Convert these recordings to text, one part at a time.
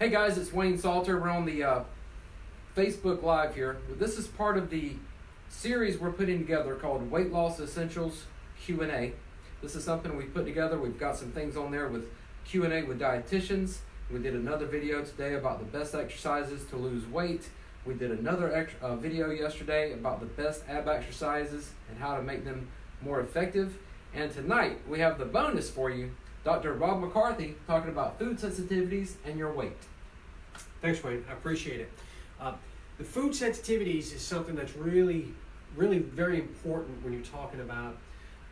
Hey guys, it's Wayne Salter. We're on the Facebook Live here. This is part of the series we're putting together called Weight Loss Essentials Q&A. This is something we put together. We've got some things on there with Q&A with dietitians. We did another video today about the best exercises to lose weight. We did another video yesterday about the best ab exercises and how to make them more effective. And tonight we have the bonus for you. Dr. Bob McCarthy talking about food sensitivities and your weight. Thanks, Wayne. I appreciate it. The food sensitivities is something that's really very important when you're talking about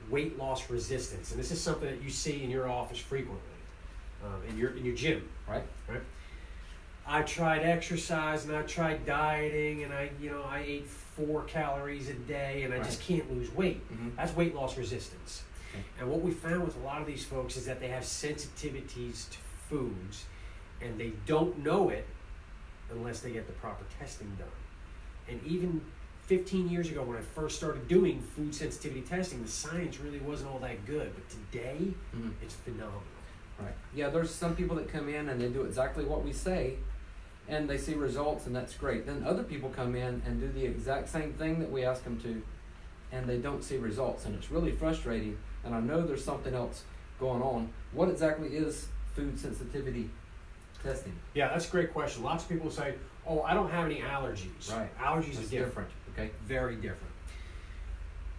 weight loss resistance. And this is something that you see in your office frequently, in your gym. Right. I tried exercise and I tried dieting and I ate 4 calories a day and I just can't lose weight. Mm-hmm. That's weight loss resistance. Okay. And what we found with a lot of these folks is that they have sensitivities to foods and they don't know it unless they get the proper testing done. And even 15 years ago when I first started doing food sensitivity testing, the science really wasn't all that good. But today, it's phenomenal. Right. Yeah, there's some people that come in and they do exactly what we say and they see results, and that's great. Then other people come in and do the exact same thing that we ask them to, and they don't see results, and it's really frustrating. And I know there's something else going on. What exactly is food sensitivity testing? Yeah, that's a great question. Lots of people say, oh, I don't have any allergies. Right. Allergies That's are different. Okay. Very different.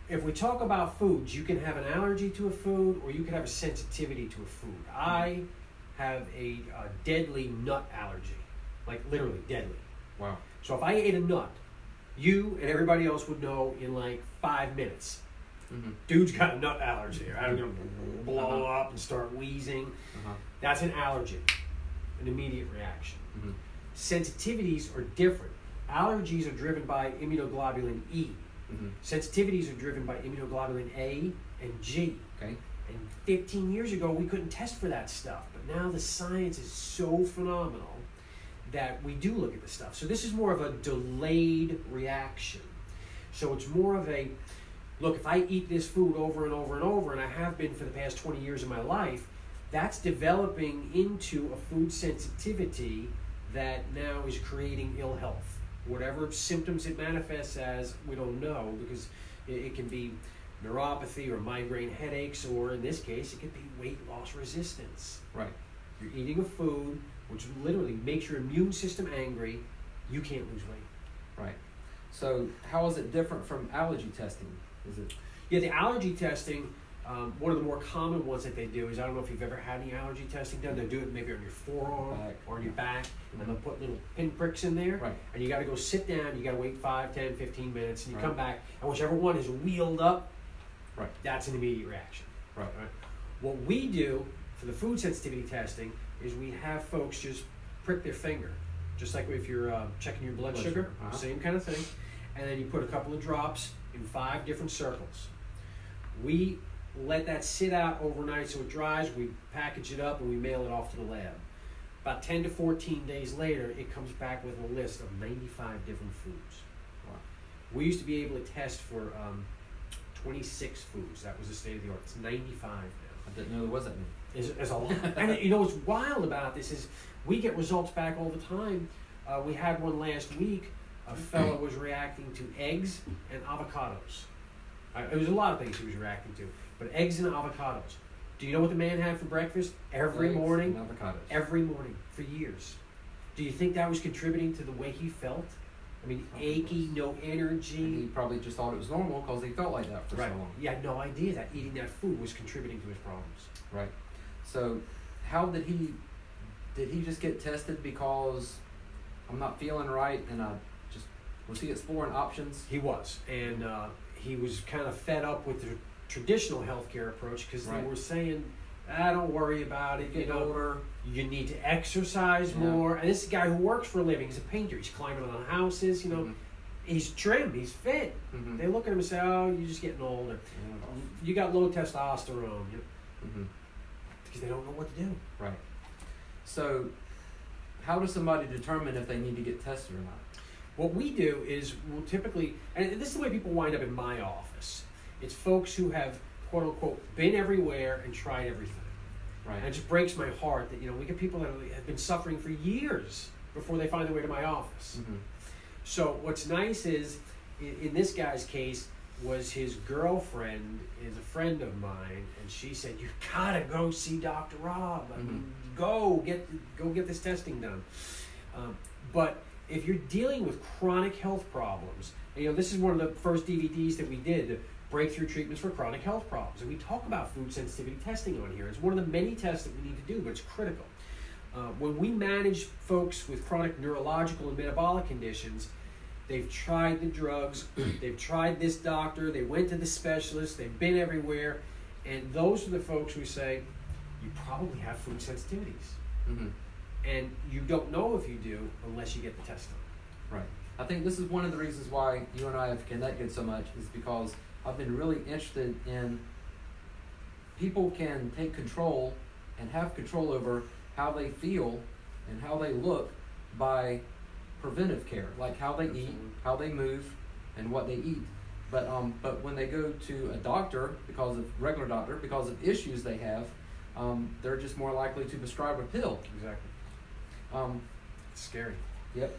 If we talk about foods, you can have an allergy to a food or you can have a sensitivity to a food. I have a deadly nut allergy, like literally deadly. Wow. So if I ate a nut, you and everybody else would know in like 5 minutes. Dude's got a nut allergy. I'm going to blow up and start wheezing. That's an allergy, an immediate reaction. Sensitivities are different. Allergies are driven by immunoglobulin E. Sensitivities are driven by immunoglobulin A and G. Okay. And 15 years ago, we couldn't test for that stuff. But now the science is so phenomenal that we do look at this stuff. So this is more of a delayed reaction. So it's more of a, look, if I eat this food over and over and over, and I have been for the past 20 years of my life, that's developing into a food sensitivity that now is creating ill health. Whatever symptoms it manifests as, we don't know, because it can be neuropathy or migraine headaches, or in this case, it could be weight loss resistance. Right. You're eating a food which literally makes your immune system angry, you can't lose weight. Right. So how is it different from allergy testing? Is it? Yeah, the allergy testing, one of the more common ones that they do is, I don't know if you've ever had any allergy testing done, they'll do it maybe on your forearm or on your back, and they'll put little pinpricks in there, and you got to go sit down, you got to wait 5, 10, 15 minutes, and you come back, and whichever one is wheeled up, that's an immediate reaction. Right. What we do for the food sensitivity testing is we have folks just prick their finger, just like if you're checking your blood sugar, same kind of thing, and then you put a couple of drops in 5 different circles. We let that sit out overnight so it dries, we package it up, and we mail it off to the lab. About 10 to 14 days later, it comes back with a list of 95 different foods. Wow. We used to be able to test for 26 foods. That was the state of the art. It's 95 now. I didn't know there was that many. It's a lot. And you know what's wild about this is we get results back all the time. We had one last week. A fellow was reacting to eggs and avocados. It was a lot of things he was reacting to, but eggs and avocados. Do you know what the man had for breakfast every morning? And avocados. Every morning for years. Do you think that was contributing to the way he felt? I mean, achy, no energy. And he probably just thought it was normal because he felt like that for so long. He had no idea that eating that food was contributing to his problems. Right. So how did he just get tested because I'm not feeling right, and was he exploring options? He was, and he was kind of fed up with the traditional healthcare approach because they were saying, don't worry about it. Get older. You need to exercise more. And this is a guy who works for a living. He's a painter. He's climbing on houses. He's trim. He's fit. They look at him and say, "Oh, you're just getting older. You got low testosterone." Because they don't know what to do. Right. So, how does somebody determine if they need to get tested or not? What we do is we'll typically, and this is the way people wind up in my office. It's folks who have, quote unquote, been everywhere and tried everything. Right. And it just breaks my heart that, we get people that have been suffering for years before they find their way to my office. Mm-hmm. So what's nice is, in this guy's case, was his girlfriend is a friend of mine, and she said, "You gotta go see Dr. Rob. I mean, go get this testing done." But if you're dealing with chronic health problems, and, this is one of the first DVDs that we did, the Breakthrough Treatments for Chronic Health Problems, and we talk about food sensitivity testing on here. It's one of the many tests that we need to do, but it's critical. When we manage folks with chronic neurological and metabolic conditions, they've tried the drugs, they've tried this doctor, they went to the specialist, they've been everywhere, and those are the folks who say, you probably have food sensitivities. Mm-hmm. And you don't know if you do unless you get the test done. Right. I think this is one of the reasons why you and I have connected so much, is because I've been really interested in people can take control and have control over how they feel and how they look by preventive care, like how they eat, how they move, and what they eat. But when they go to a doctor, because of issues they have, they're just more likely to prescribe a pill. Exactly. It's scary. Yep.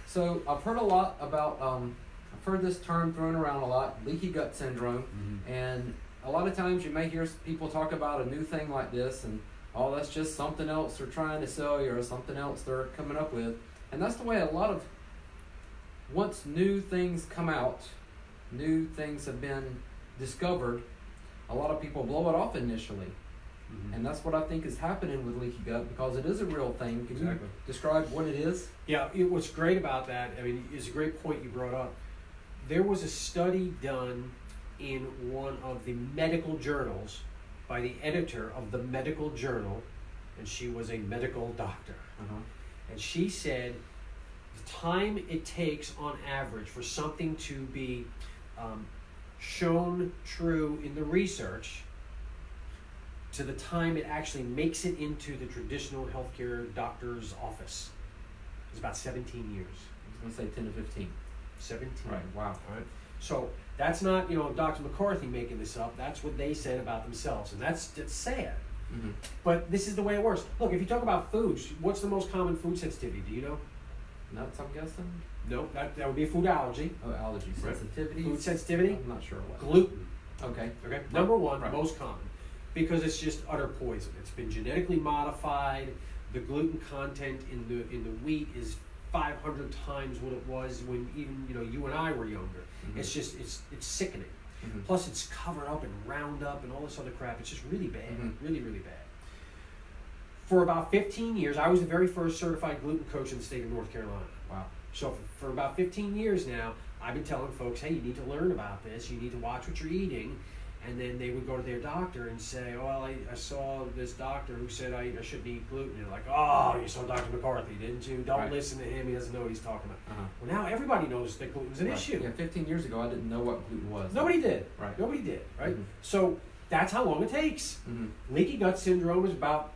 So I've heard a lot about, I've heard this term thrown around a lot, leaky gut syndrome, and a lot of times you may hear people talk about a new thing like this, and that's just something else they're trying to sell you, or something else they're coming up with. And that's the way once new things come out, new things have been discovered, a lot of people blow it off initially. Mm-hmm. And that's what I think is happening with leaky gut, because it is a real thing. Can you describe what it is? Yeah, what's great about that, it's a great point you brought up. There was a study done in one of the medical journals by the editor of the medical journal, and she was a medical doctor. Uh-huh. And she said the time it takes on average for something to be shown true in the research to the time it actually makes it into the traditional healthcare doctor's office is about 17 years. I was going to say 10 to 15. 17. Right, wow. All right. So that's not, Dr. McCarthy making this up. That's what they said about themselves, and that's sad. Mm-hmm. But this is the way it works. Look, if you talk about foods, what's the most common food sensitivity? Do you know? Nuts, I'm guessing? No, that would be a food allergy. Oh, allergy. Sensitivity? Food sensitivity? I'm not sure what. Gluten. Okay. Number one, most common. Because it's just utter poison. It's been genetically modified. The gluten content in the wheat is 500 times what it was when even you and I were younger. Mm-hmm. It's just it's sickening. Mm-hmm. Plus it's covered up in Roundup and all this other crap. It's just really bad, really, really bad. For about 15 years, I was the very first certified gluten coach in the state of North Carolina. Wow. So for about 15 years now, I've been telling folks, hey, you need to learn about this. You need to watch what you're eating. And then they would go to their doctor and say, well, I saw this doctor who said I shouldn't eat gluten. And they're like, oh, you saw Dr. McCarthy, didn't you? Don't listen to him. He doesn't know what he's talking about. Uh-huh. Well, now everybody knows that gluten's an issue. Yeah, 15 years ago, I didn't know what gluten was. Nobody did. Right. Nobody did, right? Mm-hmm. So that's how long it takes. Mm-hmm. Leaky gut syndrome is about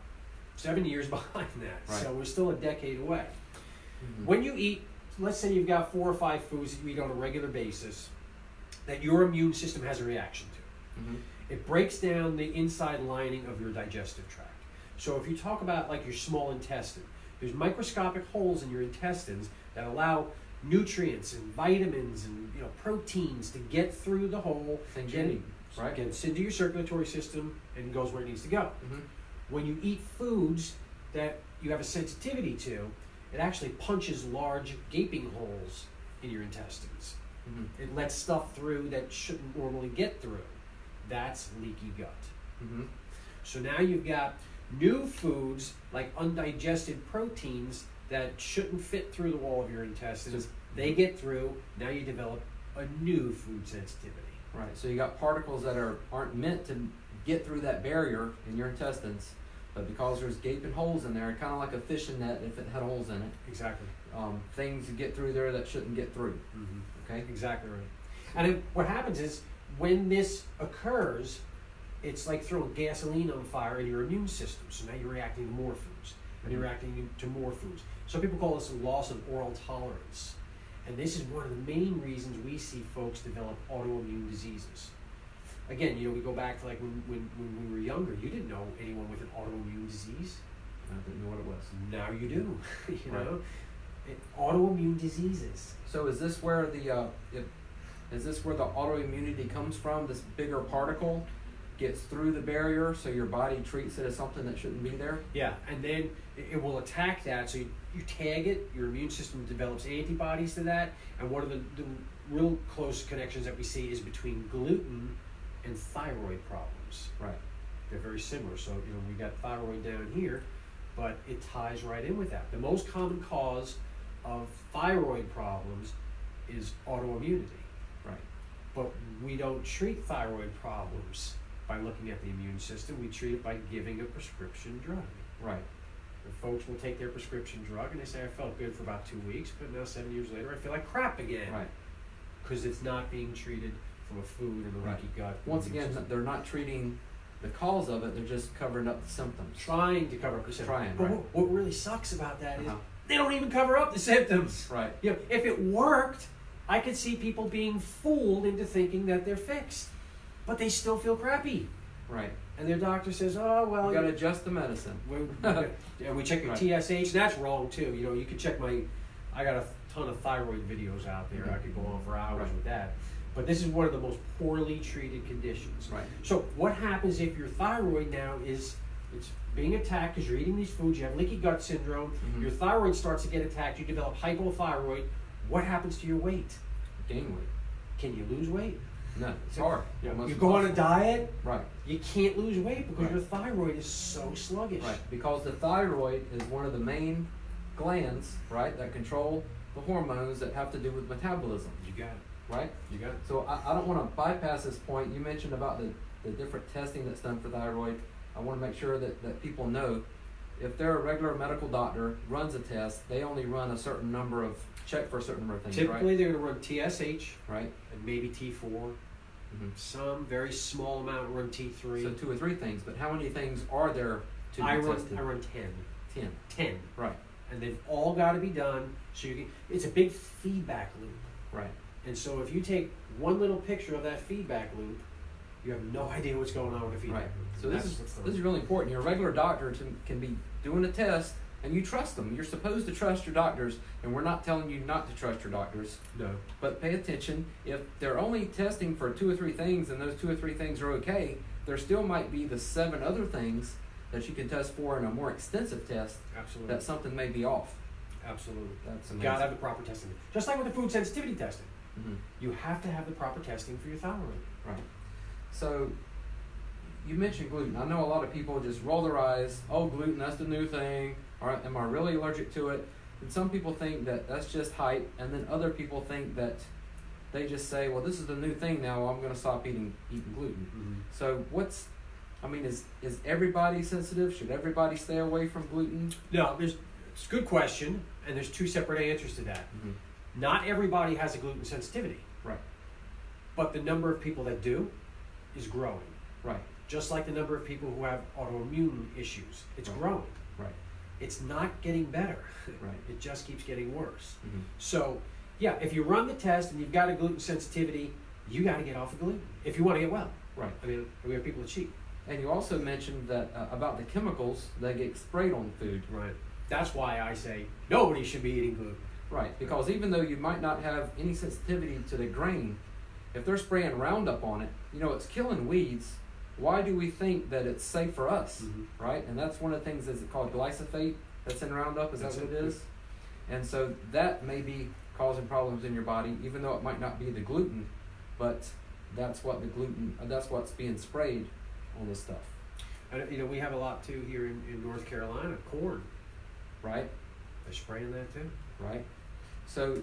7 years behind that. Right. So we're still a decade away. Mm-hmm. When you eat, let's say you've got 4 or 5 foods that you eat on a regular basis that your immune system has a reaction to. Mm-hmm. It breaks down the inside lining of your digestive tract. So if you talk about like your small intestine, there's microscopic holes in your intestines that allow nutrients and vitamins and proteins to get through the hole and get into your circulatory system and goes where it needs to go. Mm-hmm. When you eat foods that you have a sensitivity to, it actually punches large gaping holes in your intestines. Mm-hmm. It lets stuff through that shouldn't normally get through. That's leaky gut. Mm-hmm. So now you've got new foods like undigested proteins that shouldn't fit through the wall of your intestines. They get through. Now you develop a new food sensitivity. Right. So you got particles that aren't meant to get through that barrier in your intestines, but because there's gaping holes in there, kind of like a fishing net if it had holes in it. Exactly. Things get through there that shouldn't get through. Mm-hmm. Okay. Exactly right. And what happens is, when this occurs, it's like throwing gasoline on fire in your immune system. So now you're reacting to more foods, and you're reacting to more foods. So people call this a loss of oral tolerance. And this is one of the main reasons we see folks develop autoimmune diseases. again, we go back to like when we were younger. You didn't know anyone with an autoimmune disease. I didn't know what it was. Now you do. Right. Autoimmune diseases. So is this where the autoimmunity comes from? This bigger particle gets through the barrier, so your body treats it as something that shouldn't be there? Yeah, and then it will attack that. So you tag it, your immune system develops antibodies to that, and one of the real close connections that we see is between gluten and thyroid problems. Right. They're very similar. So, we got thyroid down here, but it ties right in with that. The most common cause of thyroid problems is autoimmunity. Right. But we don't treat thyroid problems by looking at the immune system. We treat it by giving a prescription drug. Right. And folks will take their prescription drug and they say, I felt good for about 2 weeks, but now 7 years later I feel like crap again. Right. Because it's not being treated from a food and a leaky gut. Once again, they're not treating the cause of it, they're just covering up the symptoms. Trying to cover up the symptoms. Trying, but right. what really sucks about that is they don't even cover up the symptoms. Right. If it worked, I could see people being fooled into thinking that they're fixed, but they still feel crappy. Right. And their doctor says, "Oh well, you got to adjust the medicine." And we check your Right. TSH. And that's wrong too. You can check I got a ton of thyroid videos out there. Mm-hmm. I could go on for hours Right. with that. But this is one of the most poorly treated conditions. Right. So what happens if your thyroid now it's being attacked because you're eating these foods, you have leaky gut syndrome, Mm-hmm. your thyroid starts to get attacked, you develop hypothyroid. What happens to your weight? Gain weight. Can you lose weight? No, it's hard. You Almost go on a impossible. diet, Right. you can't lose weight because Right. your thyroid is so sluggish. Right. Because the thyroid is one of the main glands, right, that control the hormones that have to do with metabolism. You got it. Right? You got it. So I don't want to bypass this point. You mentioned about the different testing that's done for thyroid. I want to make sure that people know if they're a regular medical doctor, runs a test, they only run a certain number of, check for a certain number of things, Typically, right? they're going to run TSH Right? and maybe T4. Mm-hmm. Some very small amount run T3. So 2 or 3 things, but how many things are there to I be run tested? 10. 10. 10. Right. And they've all got to be done. So it's a big feedback loop. Right. And so if you take one little picture of that feedback loop, you have no idea what's going on with the feedback Right. loop. So And this is really important. Your regular doctor can be doing a test, and you trust them. You're supposed to trust your doctors, and we're not telling you not to trust your doctors. No. But pay attention. If they're only testing for 2 or 3 things, and those 2 or 3 things are okay, there still might be the 7 other things that you can test for in a more extensive test. Absolutely. That something may be off. Absolutely. That's You amazing. got to have the proper testing. Just like with the food sensitivity testing. Mm-hmm. You have to have the proper testing for your thyroid. Right. So you mentioned gluten. I know a lot of people just roll their eyes. Oh, gluten, that's the new thing. All right, am I really allergic to it? And some people think that that's just hype, and then other people think that they just say, well, this is the new thing now. I'm going to stop eating gluten. Mm-hmm. So is everybody sensitive? Should everybody stay away from gluten? No, it's a good question, and there's 2 separate answers to that. Mm-hmm. Not everybody has a gluten sensitivity, Right. but the number of people that do is growing. Right. Just like the number of people who have autoimmune issues, it's Right. growing. Right. It's not getting better. Right. It just keeps getting worse. Mm-hmm. So, yeah, if you run the test and you've got a gluten sensitivity, you got to get off of gluten if you want to get well. Right. I mean, we have people that cheat. And you also mentioned that about the chemicals that get sprayed on food. Right. That's why I say nobody should be eating gluten. Right, because even though you might not have any sensitivity to the grain, if they're spraying Roundup on it, it's killing weeds. Why do we think that it's safe for us, Mm-hmm. right? And that's one of the things that's called glyphosate that's in Roundup. Is that That's what it. it is? And so that may be causing problems in your body, even though it might not be the gluten, but that's what's being sprayed on this stuff, And, we have a lot too here in North Carolina, corn. right? They're spraying that too. Right? So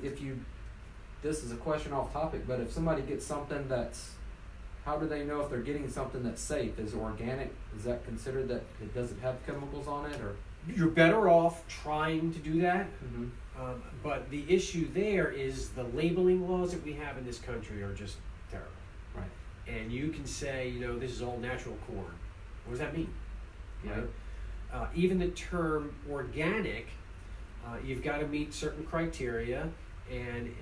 this is a question off topic, but if somebody gets something how do they know if they're getting something that's safe? Is it organic? Is that considered that it doesn't have chemicals on it, or? You're better off trying to do that. Mm-hmm. But the issue there is the labeling laws that we have in this country are just terrible. Right. And you can say, this is all natural corn. What does that mean? Right. Even the term organic, you've got to meet certain criteria. And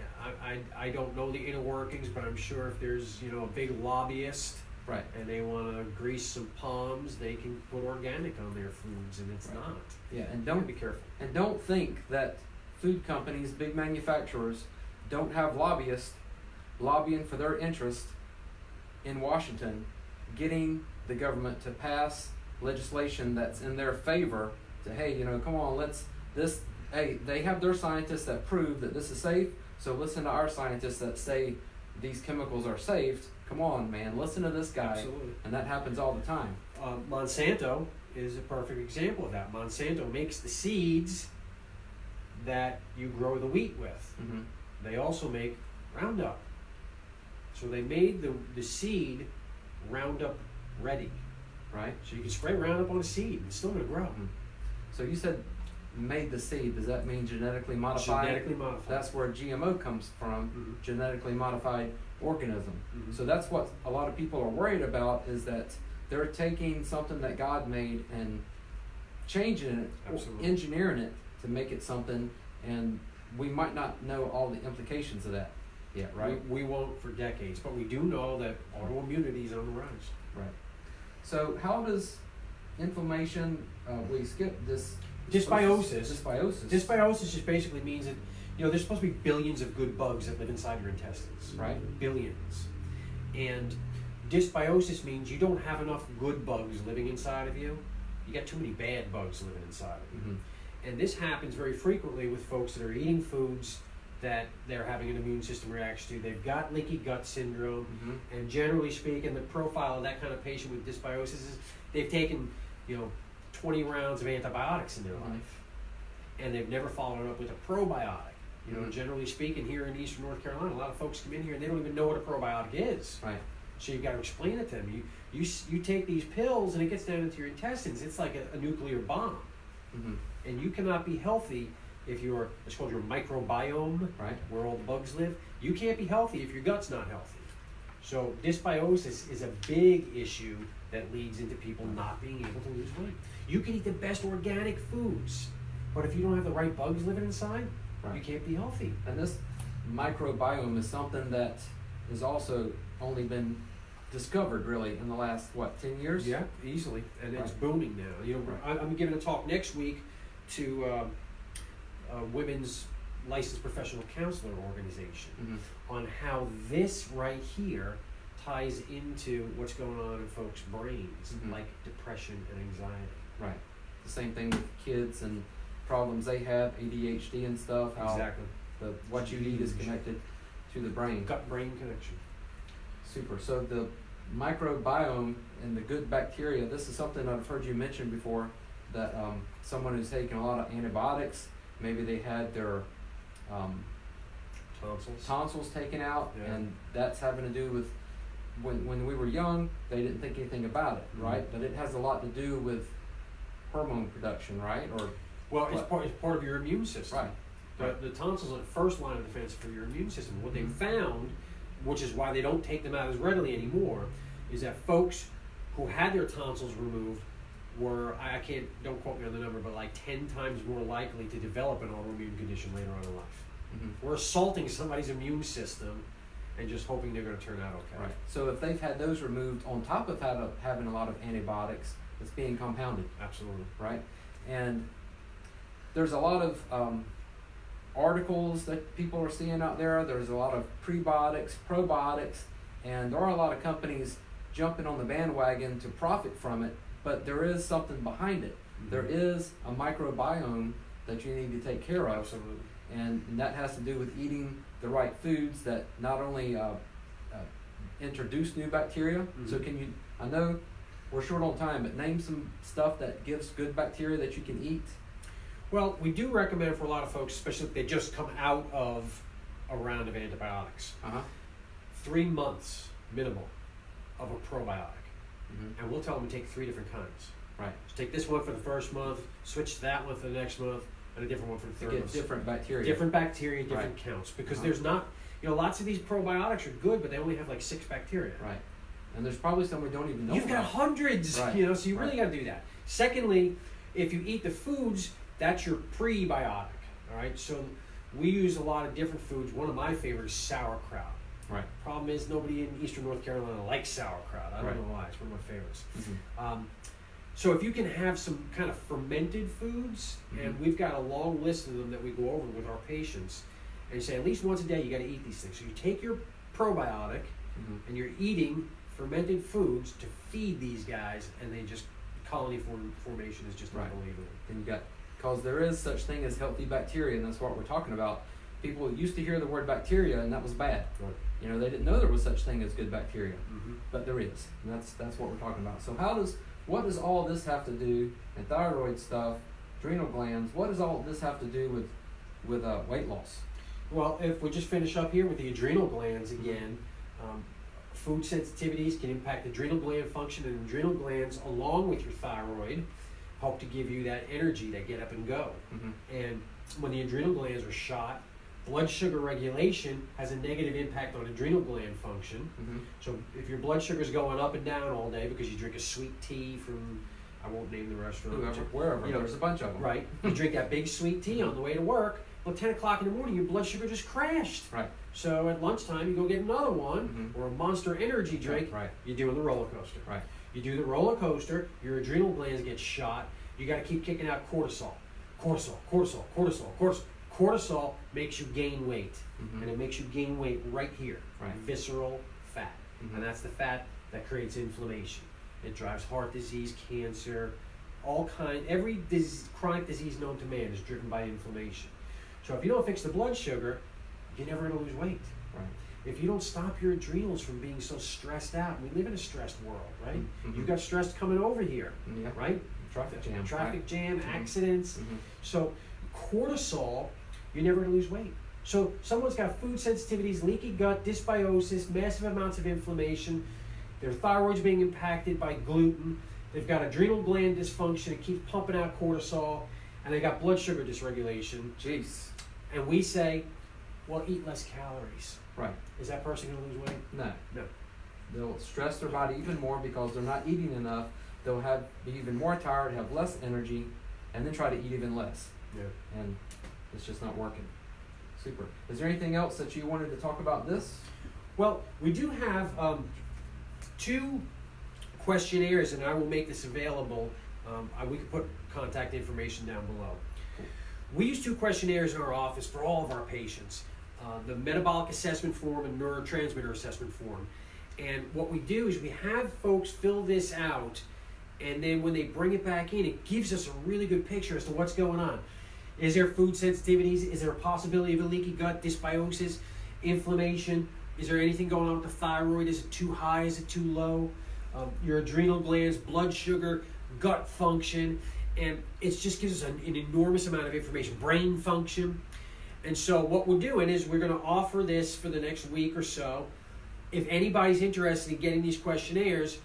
I don't know the inner workings, but I'm sure if there's a big lobbyist Right. And they want to grease some palms, they can put organic on their foods, and it's Right. not. Yeah, and You don't gotta be careful. And don't think that food companies, big manufacturers, don't have lobbyists lobbying for their interest in Washington, getting the government to pass legislation that's in their favor to, hey, come on, hey, they have their scientists that prove that this is safe, so listen to our scientists that say these chemicals are safe. Come on, man, listen to this guy. Absolutely. And that happens all the time. Monsanto is a perfect example of that. Monsanto makes the seeds that you grow the wheat with. Mm-hmm. They also make Roundup. So they made the seed Roundup ready. Right? So you can spray Roundup on a seed, it's still going to grow. Mm-hmm. So you said made the seed. Does that mean genetically modified? Genetically modified. That's where GMO comes from, Mhm. genetically modified organism. Mhm. So that's what a lot of people are worried about, is that they're taking something that God made and changing it, Absolutely. engineering it to make it something, and we might not know all the implications of that yet, right? We won't for decades, but we do know that autoimmunity is on the rise. Right. So how does inflammation, we skipped this. Dysbiosis. Dysbiosis. Dysbiosis just basically means that there's supposed to be billions of good bugs that live inside your intestines. Right. Billions. And dysbiosis means you don't have enough good bugs living inside of you. You got too many bad bugs living inside of you. Mhm. And this happens very frequently with folks that are eating foods that they're having an immune system reaction to. They've got leaky gut syndrome. Mhm. And generally speaking, the profile of that kind of patient with dysbiosis is they've taken, 20 rounds of antibiotics in their life, and they've never followed up with a probiotic. Mhm. Generally speaking, here in Eastern North Carolina, a lot of folks come in here and they don't even know what a probiotic is. Right. So you've got to explain it to them. You take these pills and it gets down into your intestines. It's like a nuclear bomb, Mhm. and you cannot be healthy if it's called your microbiome, Right. where all the bugs live. You can't be healthy if your gut's not healthy. So dysbiosis is a big issue that leads into people not being able to lose weight. You can eat the best organic foods, but if you don't have the right bugs living inside, Right. you can't be healthy. And this microbiome is something that has also only been discovered really in the last, 10 years? Yeah, easily, and it's Right. booming now. Right. I'm giving a talk next week to Women's Licensed Professional Counselor Organization Mhm. on how this right here ties into what's going on in folks' brains, Mhm. like depression and anxiety. Right. The same thing with kids and problems they have, ADHD and stuff, how Exactly. what you eat is Huge. connected to the brain. Gut-brain connection. Super. So the microbiome and the good bacteria, this is something I've heard you mention before, that someone who's taken a lot of antibiotics, maybe they had their tonsils taken out, Yeah. and that's having to do with when we were young, they didn't think anything about it, Mhm. right? But it has a lot to do with hormone production, right? Or Well, What? it's part of your immune system. right. The tonsils are the first line of defense for your immune system. What they Mhm. found, which is why they don't take them out as readily anymore, is that folks who had their tonsils removed were, don't quote me on the number, but like 10 times more likely to develop an autoimmune condition later on in life. Mhm. We're assaulting somebody's immune system and just hoping they're going to turn out okay. Right. So if they've had those removed on top of having a lot of antibiotics, it's being compounded, Absolutely. right? And there's a lot of articles that people are seeing out there. There's a lot of prebiotics, probiotics, and there are a lot of companies jumping on the bandwagon to profit from it, but there is something behind it. Mhm. There is a microbiome that you need to take care of. Absolutely. And that has to do with eating the right foods that not only introduce new bacteria. Mhm. So I know we're short on time, but name some stuff that gives good bacteria that you can eat. Well, we do recommend for a lot of folks, especially if they just come out of a round of antibiotics, 3 months minimum of a probiotic. Mm-hmm. And we'll tell them to take 3 different kinds. Right. So take this one for the first month, switch to that one for the next month, and a different one for the To third get month. different bacteria. Different bacteria, different Right. counts. Because Uh-huh. there's not, lots of these probiotics are good, but they only have like 6 bacteria. Right. And there's probably some we don't even know You've got about. hundreds, Right. so you really Right. got to do that. Secondly, if you eat the foods, that's your prebiotic, all right? So we use a lot of different foods. One of my favorites is sauerkraut. Right. Problem is, nobody in Eastern North Carolina likes sauerkraut. I don't know why. It's one of my favorites. So if you can have some kind of fermented foods, and we've got a long list of them that we go over with our patients, and you say at least once a day you got to eat these things. So you take your probiotic, and you're eating fermented foods to feed these guys, and they just colony formation is just unbelievable. And you got, because there is such thing as healthy bacteria, and that's what we're talking about. People used to hear the word bacteria, and that was bad. Right. You know, they didn't know there was such thing as good bacteria, but there is, and that's what we're talking about. So what does all this have to do, and thyroid stuff, adrenal glands, what does all this have to do with weight loss? Well, if we just finish up here with the adrenal glands again, food sensitivities can impact adrenal gland function, and adrenal glands, along with your thyroid, help to give you that energy, that get up and go. And when the adrenal glands are shot, blood sugar regulation has a negative impact on adrenal gland function. So if your blood sugar is going up and down all day because you drink a sweet tea from, I won't name the restaurant, wherever, there's a bunch of them. Right. You drink that big sweet tea on the way to work. Well, 10 o'clock in the morning, your blood sugar just crashed. Right. So at lunchtime, you go get another one, or a Monster Energy drink. Right. You're doing the roller coaster. Right. You do the roller coaster, your adrenal glands get shot. You got to keep kicking out cortisol. Cortisol makes you gain weight, and it makes you gain weight right here, visceral fat, and that's the fat that creates inflammation. It drives heart disease, cancer, every chronic disease known to man is driven by inflammation. So if you don't fix the blood sugar, you're never going to lose weight. Right. If you don't stop your adrenals from being so stressed out, we live in a stressed world, right? You've got stress coming over here, right? Traffic jam, accidents. So cortisol, you're never going to lose weight. So someone's got food sensitivities, leaky gut, dysbiosis, massive amounts of inflammation, their thyroid's being impacted by gluten, they've got adrenal gland dysfunction, it keeps pumping out cortisol, and they got blood sugar dysregulation. Jeez. And we say, well, eat less calories. Right. Is that person going to lose weight? No. No. They'll stress their body even more because they're not eating enough. They'll be even more tired, have less energy, and then try to eat even less. Yeah. And it's just not working. Super. Is there anything else that you wanted to talk about this? Well, we do have 2 questionnaires, and I will make this available. We can put contact information down below. We use 2 questionnaires in our office for all of our patients, the metabolic assessment form and neurotransmitter assessment form. And what we do is we have folks fill this out, and then when they bring it back in, it gives us a really good picture as to what's going on. Is there food sensitivities? Is there a possibility of a leaky gut, dysbiosis, inflammation? Is there anything going on with the thyroid? Is it too high? Is it too low? Your adrenal glands, blood sugar, gut function, and it just gives us an enormous amount of information, brain function. And so what we're doing is we're going to offer this for the next week or so. If anybody's interested in getting these questionnaires,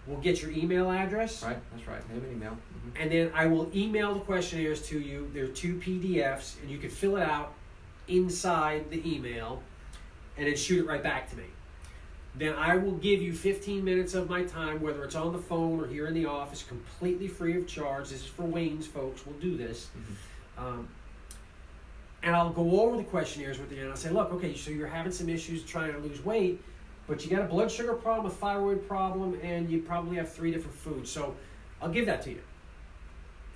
we'll get your email address. Right, that's right. Name and email. And then I will email the questionnaires to you. They're 2 PDFs, and you can fill it out inside the email and then shoot it right back to me. Then I will give you 15 minutes of my time, whether it's on the phone or here in the office, completely free of charge. This is for Wayne's folks. We'll do this. And I'll go over the questionnaires with you, and I'll say, look, okay, so you're having some issues trying to lose weight, but you got a blood sugar problem, a thyroid problem, and you probably have 3 different foods. So I'll give that to you.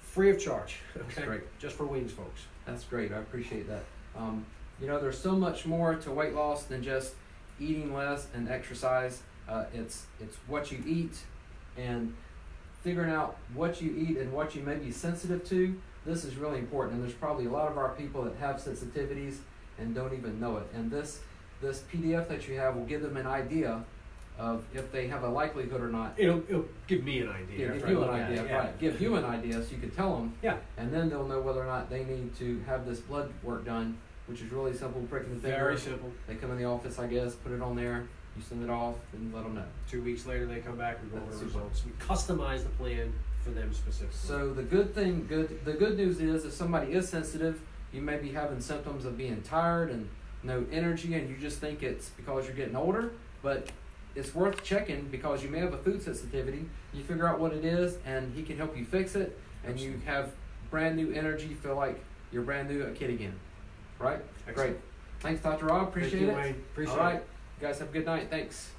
Free of charge. Okay? That's great. Just for Wayne's folks. That's great. I appreciate that. There's so much more to weight loss than just eating less and exercise. It's what you eat and figuring out what you eat and what you may be sensitive to. This is really important, and there's probably a lot of our people that have sensitivities and don't even know it. And this PDF that you have will give them an idea of if they have a likelihood or not. It'll give me an idea. Give you an idea, right? Give you an idea so you can tell them. Yeah. And then they'll know whether or not they need to have this blood work done, which is really simple, pricking the finger. Very simple. They come in the office, I guess, put it on there, you send it off, and let them know. 2 weeks later, they come back and go over That's the super. results. We customize the plan for them specifically. So the good news is if somebody is sensitive, you may be having symptoms of being tired and no energy, and you just think it's because you're getting older, but it's worth checking because you may have a food sensitivity. You figure out what it is, and he can help you fix it, and Absolutely. you have brand new energy, feel like you're brand new, a kid again. Right? Excellent. Great. Thanks, Dr. Rob. Appreciate it. Thank you, Wayne. Appreciate All right. it. You guys have a good night. Thanks.